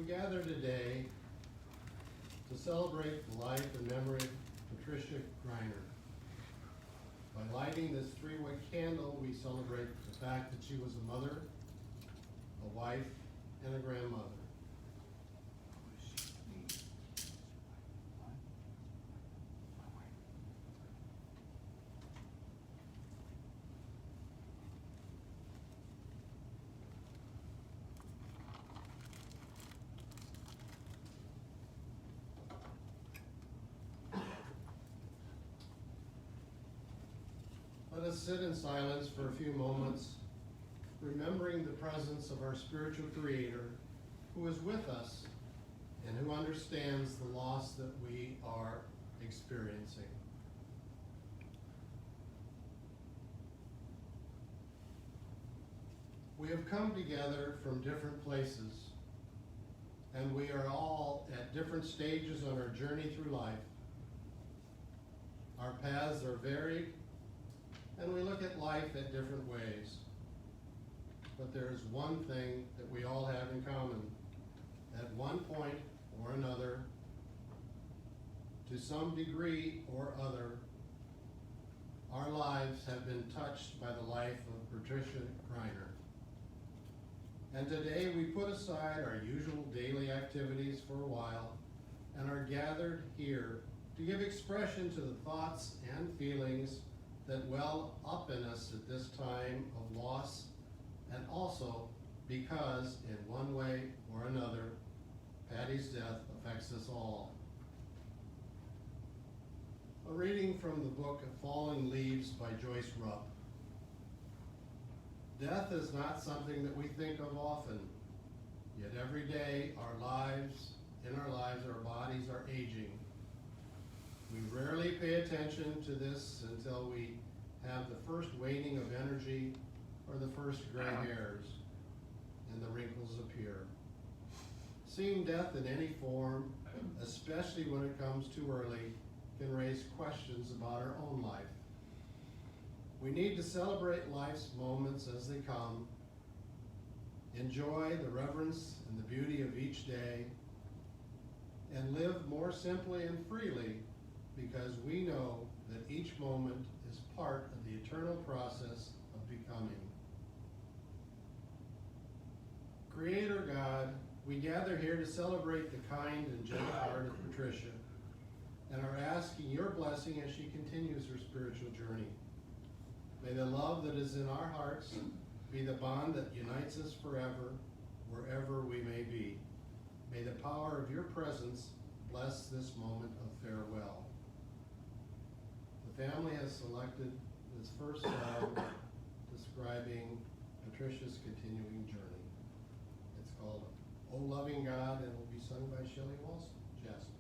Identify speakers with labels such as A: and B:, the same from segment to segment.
A: gather today to celebrate the life and memory of Patricia Greiner. By lighting this 3-wick candle, we celebrate the fact that she was a mother, a wife, and a grandmother. Let us sit in silence for a few moments, remembering the presence of our spiritual Creator who is with us and who understands the loss that we are experiencing. We have come together from different places, and we are all at different stages on our journey through life. Our paths are varied, and we look at life at different ways. But there is one thing that we all have in common. At one point or another, to some degree or other, our lives have been touched by the life of Patricia Greiner. And today we put aside our usual daily activities for a while and are gathered here to give expression to the thoughts and feelings that well up in us at this time of loss, and also because in one way or another, Patty's death affects us all. A reading from the book of Falling Leaves by Joyce Rupp. Death is not something that we think of often, yet every day in our lives, our bodies are aging. We rarely pay attention to this until we have the first waning of energy or the first gray hairs and the wrinkles appear. Seeing death in any form, especially when it comes too early, can raise questions about our own life. We need to celebrate life's moments as they come, enjoy the reverence and the beauty of each day, and live more simply and freely, because we know that each moment is part of the eternal process of becoming. Creator God, we gather here to celebrate the kind and gentle heart of Patricia and are asking your blessing as she continues her spiritual journey. May the love that is in our hearts be the bond that unites us forever, wherever we may be. May the power of your presence bless this moment of farewell. The family has selected this first song describing Patricia's continuing journey. It's called "O Loving God," and it will be sung by Shelley Jasper.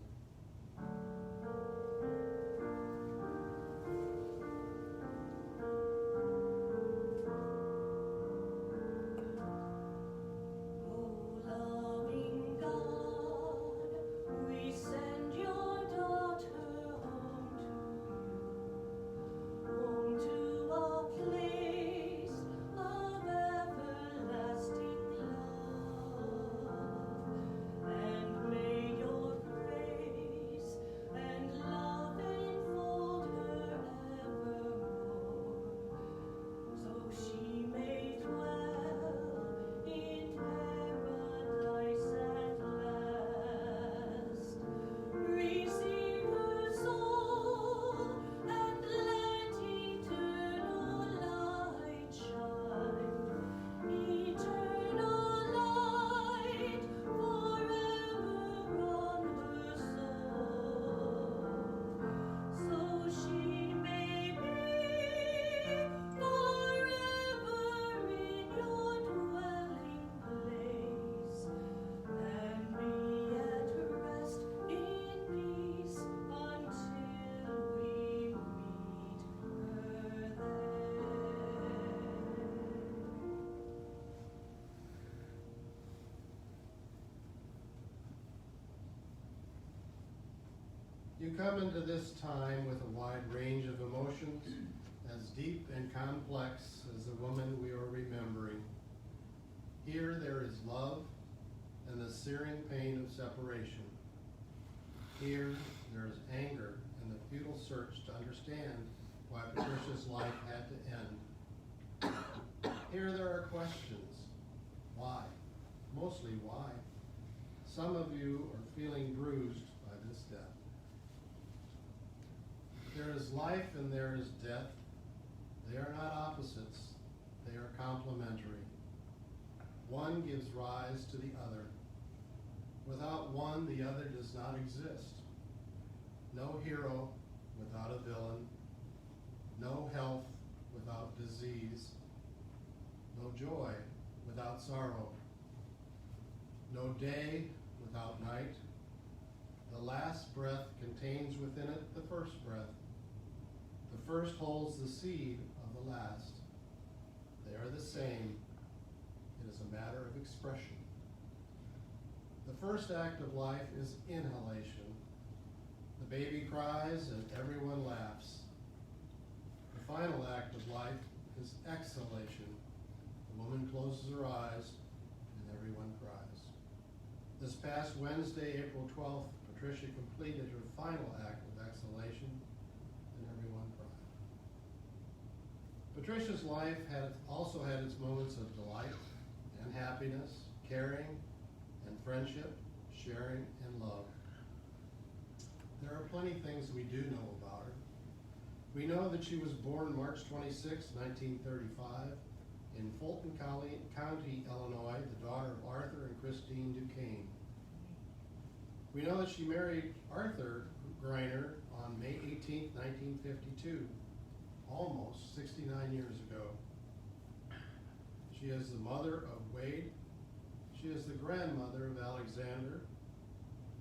A: You come into this time with a wide range of emotions, as deep and complex as the woman we are remembering. Here there is love, and the searing pain of separation. Here, there is anger and the futile search to understand why Patricia's life had to end. Here there are questions. Why? Mostly why? Some of you are feeling bruised by this death. There is life and there is death. They are not opposites. They are complementary. One gives rise to the other. Without one, the other does not exist. No hero without a villain. No health without disease. No joy without sorrow. No day without night. The last breath contains within it the first breath. The first holds the seed of the last. They are the same. It is a matter of expression. The first act of life is inhalation. The baby cries and everyone laughs. The final act of life is exhalation. The woman closes her eyes and everyone cries. This past Wednesday, April 12th, Patricia completed her final act of exhalation and everyone cried. Patricia's life also had its moments of delight and happiness, caring and friendship, sharing and love. There are plenty of things we do know about her. We know that she was born March 26, 1935, in Fulton County, Illinois, the daughter of Arthur and Christine Duquesne. We know that she married Arthur Greiner on May 18, 1952, almost 69 years ago. She is the mother of Wade. She is the grandmother of Alexander,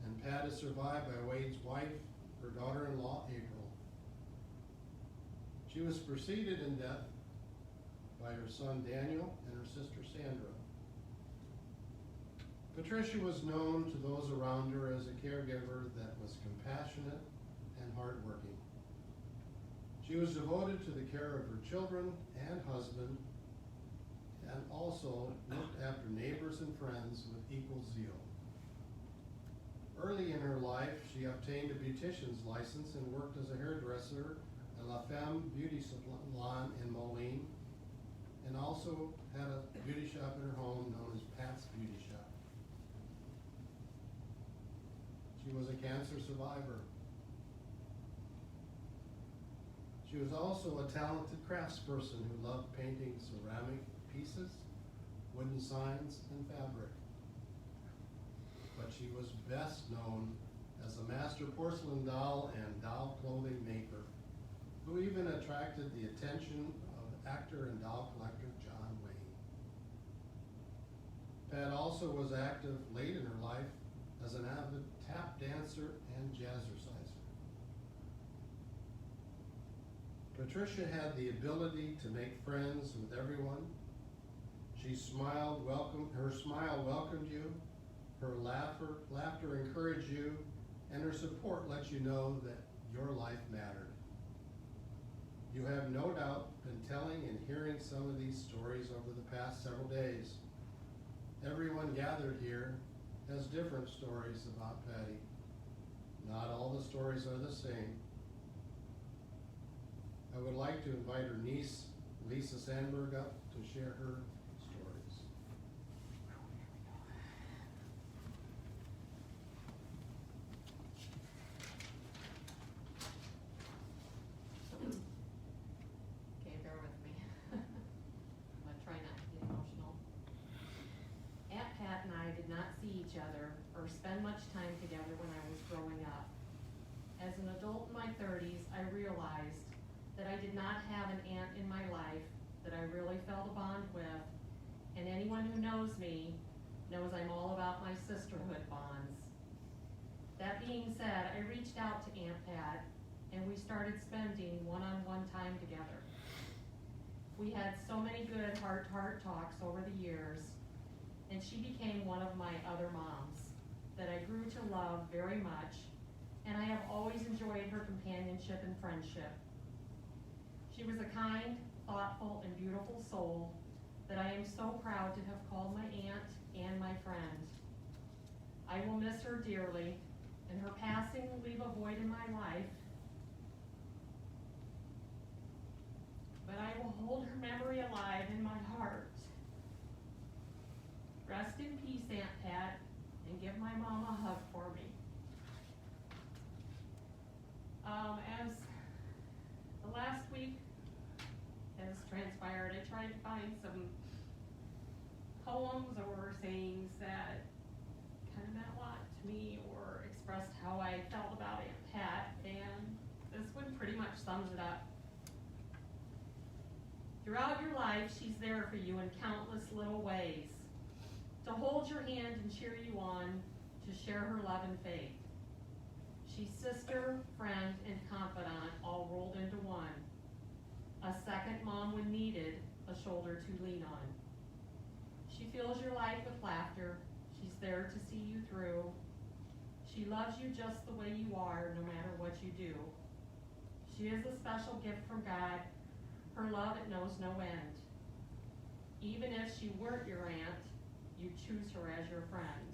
A: and Pat is survived by Wade's wife, her daughter-in-law, April. She was preceded in death by her son Daniel and her sister Sandra. Patricia was known to those around her as a caregiver that was compassionate and hardworking. She was devoted to the care of her children and husband, and also looked after neighbors and friends with equal zeal. Early in her life, she obtained a beautician's license and worked as a hairdresser at La Femme Beauty Salon in Moline, and also had a beauty shop in her home known as Pat's Beauty Shop. She was a cancer survivor. She was also a talented craftsperson who loved painting ceramic pieces, wooden signs, and fabric. But she was best known as a master porcelain doll and doll clothing maker, who even attracted the attention of actor and doll collector John Wayne. Pat also was active late in her life as an avid tap dancer and jazzerciser. Patricia had the ability to make friends with everyone. Her smile welcomed you, her laughter encouraged you, and her support let you know that your life mattered. You have no doubt been telling and hearing some of these stories over the past several days. Everyone gathered here has different stories about Patty. Not all the stories are the same. I would like to invite her niece, Lisa Sandberg, up to share her stories.
B: Okay, bear with me. I'm gonna try not to get emotional. Aunt Pat and I did not see each other or spend much time together when I was growing up. As an adult in my 30s, I realized that I did not have an aunt in my life that I really felt a bond with, and anyone who knows me knows I'm all about my sisterhood bonds. That being said, I reached out to Aunt Pat, and we started spending one-on-one time together. We had so many good heart-to-heart talks over the years, and she became one of my other moms that I grew to love very much, and I have always enjoyed her companionship and friendship. She was a kind, thoughtful, and beautiful soul that I am so proud to have called my aunt and my friend. I will miss her dearly, and her passing will leave a void in my life. But I will hold her memory alive in my heart. Rest in peace, Aunt Pat, and give my mom a hug for me. As the last week has transpired, I tried to find some poems or sayings that kind of meant a lot to me or expressed how I felt about Aunt Pat, and this one pretty much sums it up. Throughout your life, she's there for you in countless little ways, to hold your hand and cheer you on, to share her love and faith. She's sister, friend, and confidant all rolled into one. A second mom when needed, a shoulder to lean on. She fills your life with laughter. She's there to see you through. She loves you just the way you are, no matter what you do. She is a special gift from God. Her love, it knows no end. Even if she weren't your aunt, you choose her as your friend.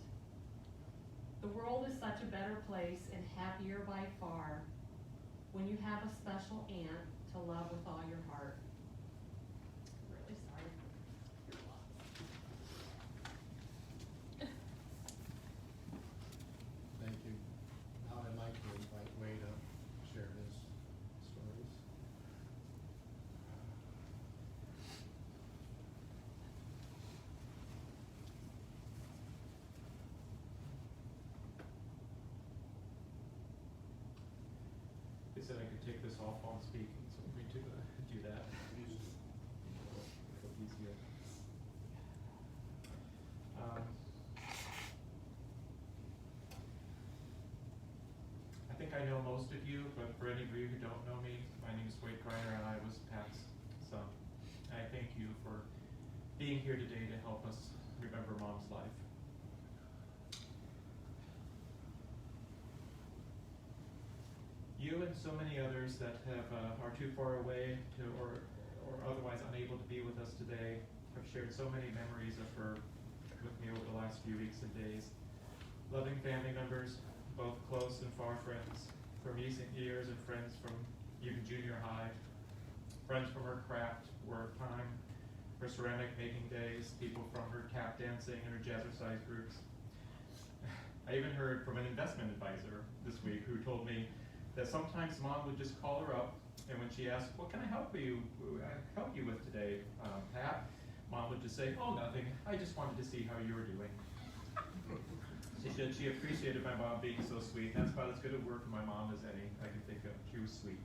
B: The world is such a better place and happier by far when you have a special aunt to love with all your heart. Really sorry for your loss.
A: Thank you. Now I'd like to invite Wade up to share his stories.
C: They said I could take this off while I'm speaking, so I'm going to do that. It'll be easier. I think I know most of you, but for any of you who don't know me, my name is Patricia Greiner, and I was Pat's son. I thank you for being here today to help us remember Mom's life. You and so many others that are too far away to, or otherwise unable to be with us today have shared so many memories of her with me over the last few weeks and days. Loving family members, both close and far friends, from recent years and friends from even junior high, friends from her craft work time, her ceramic making days, people from her tap dancing and her jazzercise groups. I even heard from an investment advisor this week who told me that sometimes Mom would just call her up, and when she asked, "What can I help you with today, Pat?" Mom would just say, "Oh, nothing. I just wanted to see how you were doing." She said she appreciated my mom being so sweet. That's about as good a word for my mom as any I can think of. She was sweet.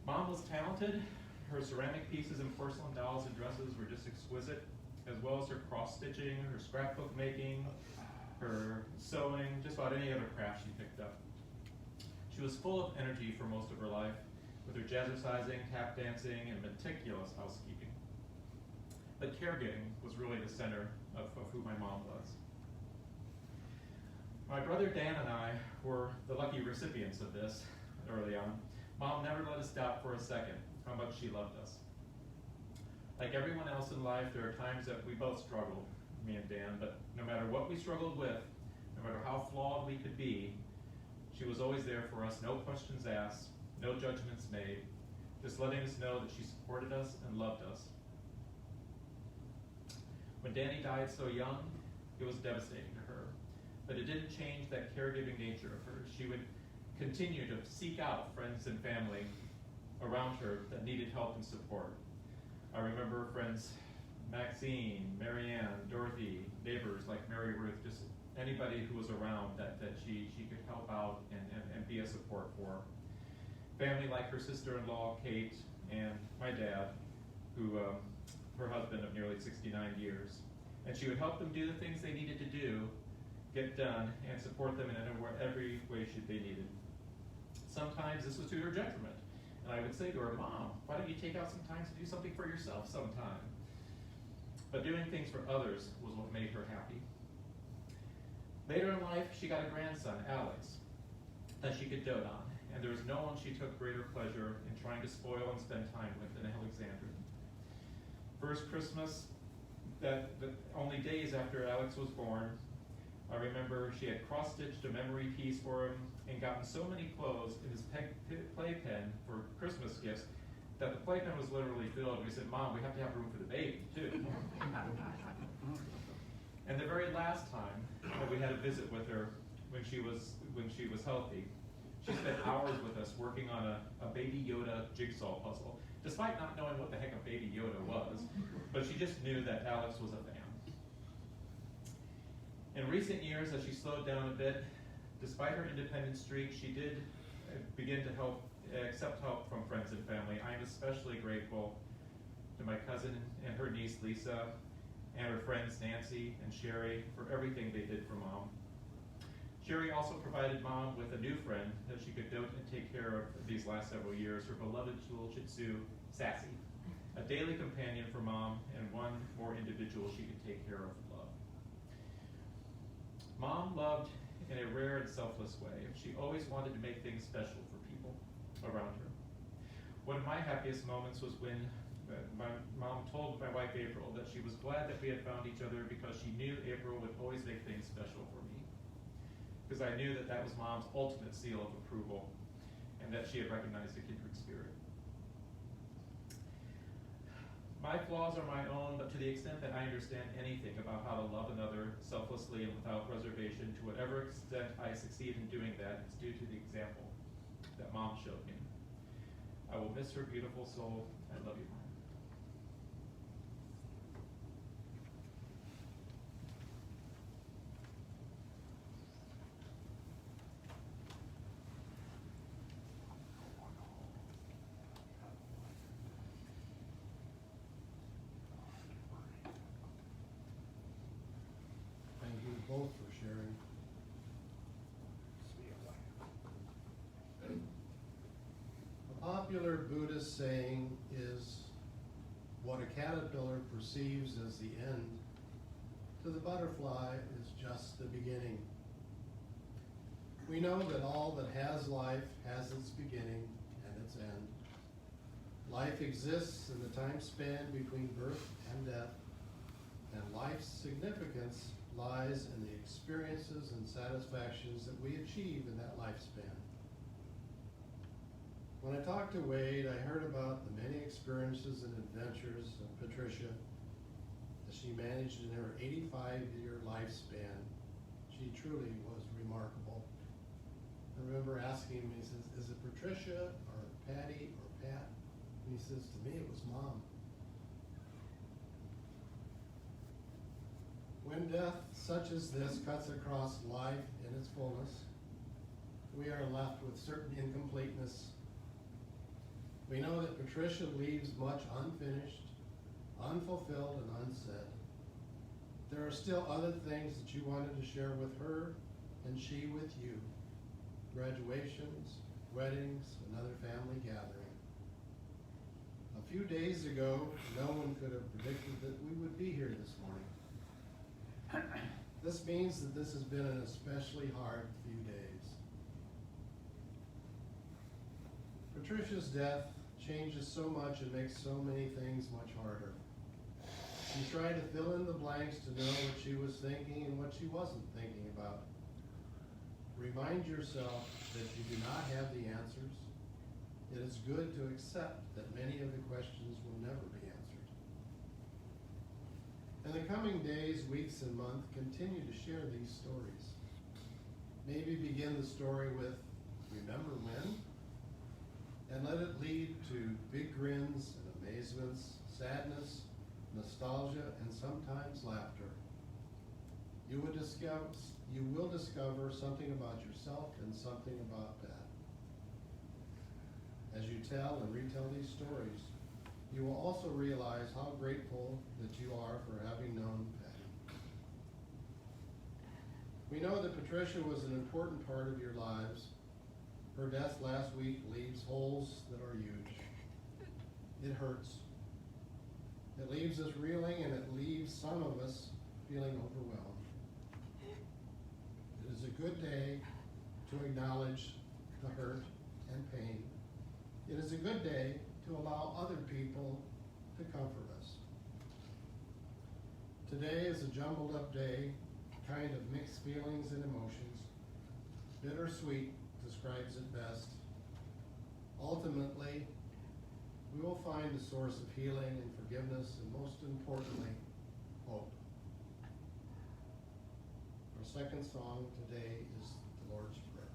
C: Mom was talented. Her ceramic pieces and porcelain dolls and dresses were just exquisite, as well as her cross-stitching, her scrapbook making, her sewing, just about any other craft she picked up. She was full of energy for most of her life, with her jazzercising, tap dancing, and meticulous housekeeping. But caregiving was really the center of who my mom was. My brother Dan and I were the lucky recipients of this early on. Mom never let us doubt for a second how much she loved us. Like everyone else in life, there are times that we both struggled, me and Dan, but no matter what we struggled with, no matter how flawed we could be, she was always there for us, no questions asked, no judgments made, just letting us know that she supported us and loved us. When Danny died so young, it was devastating to her, but it didn't change that caregiving nature of hers. She would continue to seek out friends and family around her that needed help and support. I remember friends Maxine, Marianne, Dorothy, neighbors like Mary Ruth, just anybody who was around that she could help out and be a support for. Family like her sister-in-law, Kate, and my dad, who her husband of nearly 69 years. And she would help them do the things they needed to do, get done, and support them in every way they needed. Sometimes this was to her detriment. And I would say to her, "Mom, why don't you take out some time to do something for yourself sometime?" But doing things for others was what made her happy. Later in life, she got a grandson, Alex, that she could dote on, and there was no one she took greater pleasure in trying to spoil and spend time with than Alexandra. First Christmas, that only days after Alex was born, I remember she had cross-stitched a memory piece for him and gotten so many clothes in his playpen for Christmas gifts that the playpen was literally filled. We said, "Mom, we have to have room for the baby, too." And the very last time that we had a visit with her when she was healthy, she spent hours with us working on a Baby Yoda jigsaw puzzle, despite not knowing what the heck a Baby Yoda was, but she just knew that Alex was a fan. In recent years, as she slowed down a bit, despite her independent streak, she did begin to accept help from friends and family. I am especially grateful to my cousin and her niece Lisa, and her friends Nancy and Sherry for everything they did for Mom. Sherry also provided Mom with a new friend that she could note and take care of these last several years, her beloved little Shih Tzu, Sassy, a daily companion for Mom and one more individual she could take care of with love. Mom loved in a rare and selfless way. She always wanted to make things special for people around her. One of my happiest moments was when my mom told my wife April that she was glad that we had found each other because she knew April would always make things special for me. Because I knew that that was Mom's ultimate seal of approval and that she had recognized a kindred spirit. My flaws are my own, but to the extent that I understand anything about how to love another selflessly and without reservation, to whatever extent I succeed in doing that, it's due to the example that Mom showed me. I will miss her beautiful soul. I love you, Mom.
A: Thank you both for sharing. A popular Buddhist saying is, "What a caterpillar perceives as the end, to the butterfly is just the beginning." We know that all that has life has its beginning and its end. Life exists in the time span between birth and death, and life's significance lies in the experiences and satisfactions that we achieve in that lifespan. When I talked to Wade, I heard about the many experiences and adventures of Patricia as she managed in her 85-year lifespan. She truly was remarkable. I remember asking him, he says, "Is it Patricia or Patty or Pat?" And he says, "To me it was Mom." When death such as this cuts across life in its fullness, we are left with certain incompleteness. We know that Patricia leaves much unfinished, unfulfilled, and unsaid. There are still other things that you wanted to share with her and she with you. Graduations, weddings, another family gathering. A few days ago, no one could have predicted that we would be here this morning. This means that this has been an especially hard few days. Patricia's death changes so much and makes so many things much harder. You try to fill in the blanks to know what she was thinking and what she wasn't thinking about. Remind yourself that you do not have the answers. It is good to accept that many of the questions will never be answered. In the coming days, weeks, and months, continue to share these stories. Maybe begin the story with, "Remember when?" And let it lead to big grins and amazements, sadness, nostalgia, and sometimes laughter. You will discover something about yourself and something about Pat. As you tell and retell these stories, you will also realize how grateful that you are for having known Patty. We know that Patricia was an important part of your lives. Her death last week leaves holes that are huge. It hurts. It leaves us reeling, and it leaves some of us feeling overwhelmed. It is a good day to acknowledge the hurt and pain. It is a good day to allow other people to comfort us. Today is a jumbled up day, kind of mixed feelings and emotions. Bittersweet describes it best. Ultimately, we will find a source of healing and forgiveness, and most importantly, hope. Our second song today is the Lord's Prayer.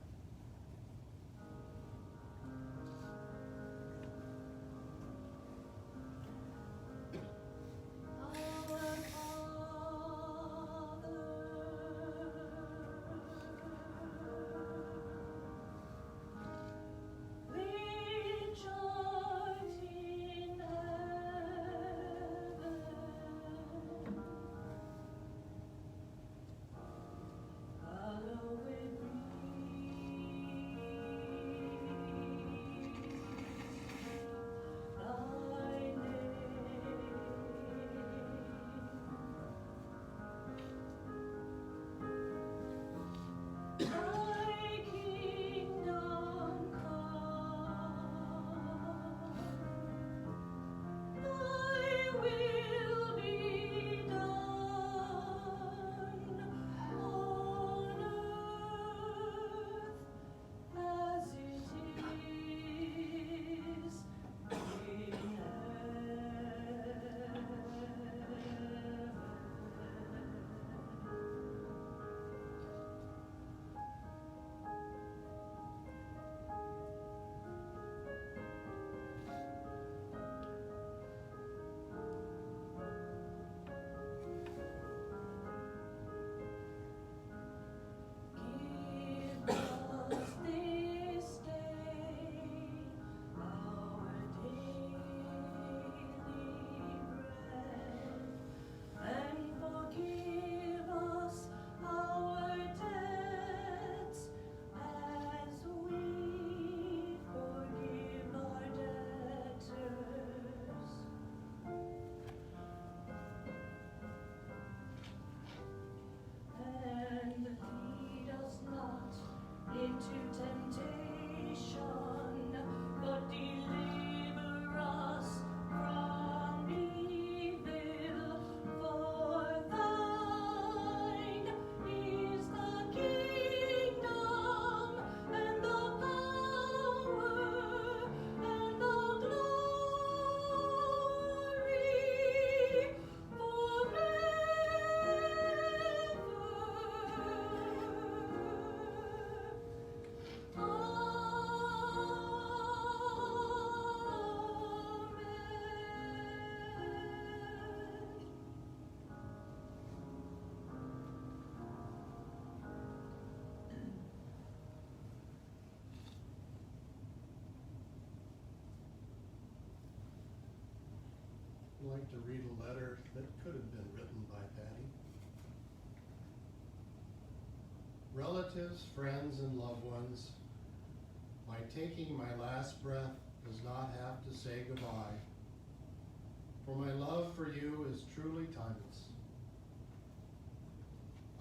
A: I'd like to read a letter that could have been written by Patty. Relatives, friends, and loved ones, my taking my last breath does not have to say goodbye, for my love for you is truly timeless.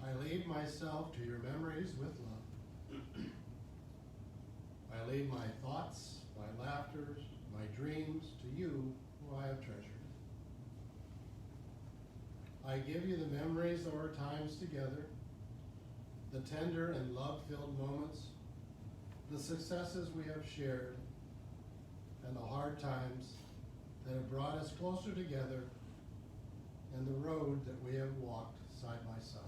A: I leave myself to your memories with love. I leave my thoughts, my laughters, my dreams to you who I have treasured. I give you the memories of our times together, the tender and love-filled moments, the successes we have shared, and the hard times that have brought us closer together, and the road that we have walked side by side.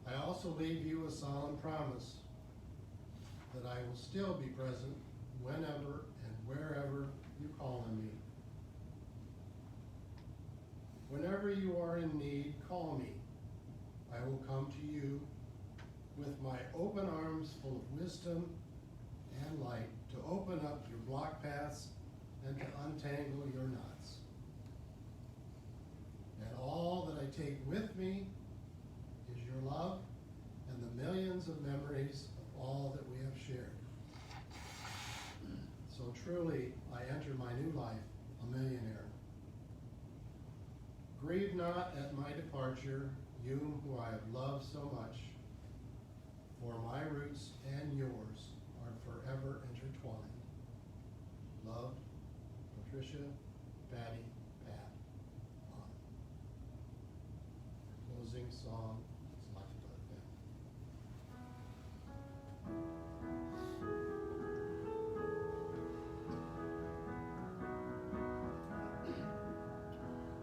A: I also leave you a solemn promise that I will still be present whenever and wherever you call on me. Whenever you are in need, call me. I will come to you with my open arms full of wisdom and light to open up your block paths and to untangle your knots. And all that I take with me is your love and the millions of memories of all that we have shared. So truly, I enter my new life a millionaire. Grieve not at my departure, you who I have loved so much, for my roots and yours are forever intertwined. Loved, Patricia, Patty, Pat, Mom. song selected by the family.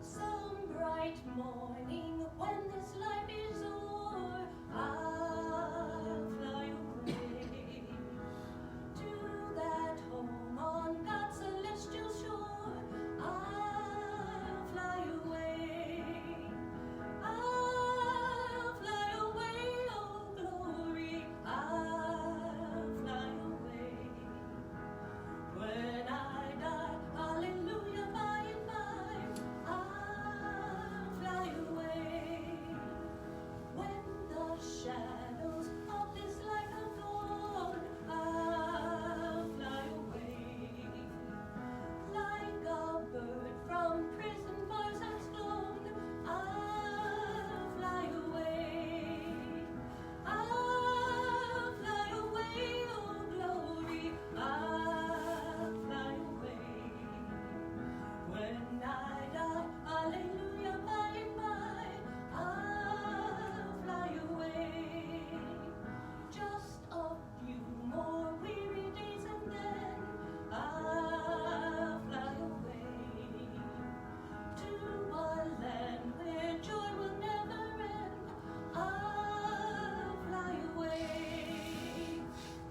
D: Some bright morning when this life is o'er, I'll fly away to that home on God's celestial shore. I'll fly away. I'll fly away, oh glory. I'll fly away. When I die, hallelujah, by and by, I'll fly away. When the shadows of this life have gone, I'll fly away. Like a bird from prison bars has flown, I'll fly away. I'll fly away, oh glory, I'll fly away. When I die, hallelujah, by and by, I'll fly away. Just a few more weary days and then I'll fly away to a land where joy will never end. I'll fly away.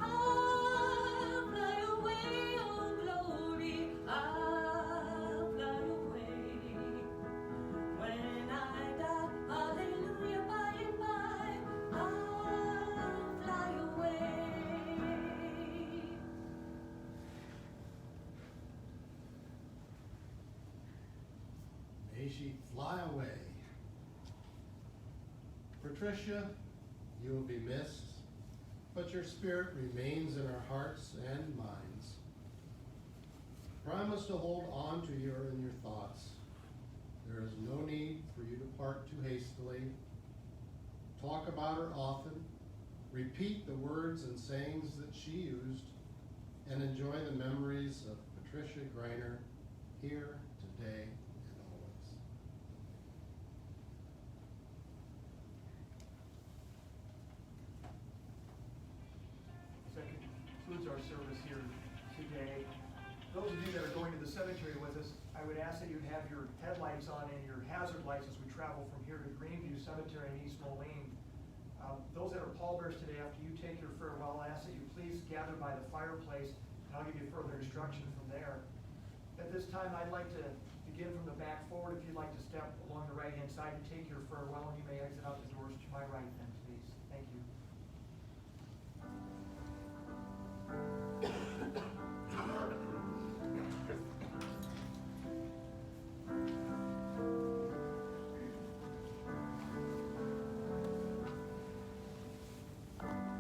D: I'll fly away, oh glory, I'll fly away. When I die, hallelujah, by and by, I'll fly away.
A: May she fly away. Patricia, you will be missed, but your spirit remains in our hearts and minds. Promise to hold on to her in your thoughts. There is no need for you to part too hastily. Talk about her often. Repeat the words and sayings that she used, and enjoy the memories of Patricia Greiner here, today, and always.
E: That concludes our service here today. Those of you that are going to the cemetery with us, I would ask that you have your headlights on and your hazard lights as we travel from here to Greenview Cemetery in East Moline. Those that are pallbearers today, after you take your farewell, I ask that you please gather by the fireplace, and I'll give you further instruction from there. At this time, I'd like to begin from the back forward. If you'd like to step along the right-hand side and take your farewell, and you may exit out the doors to my right then, please. Thank you.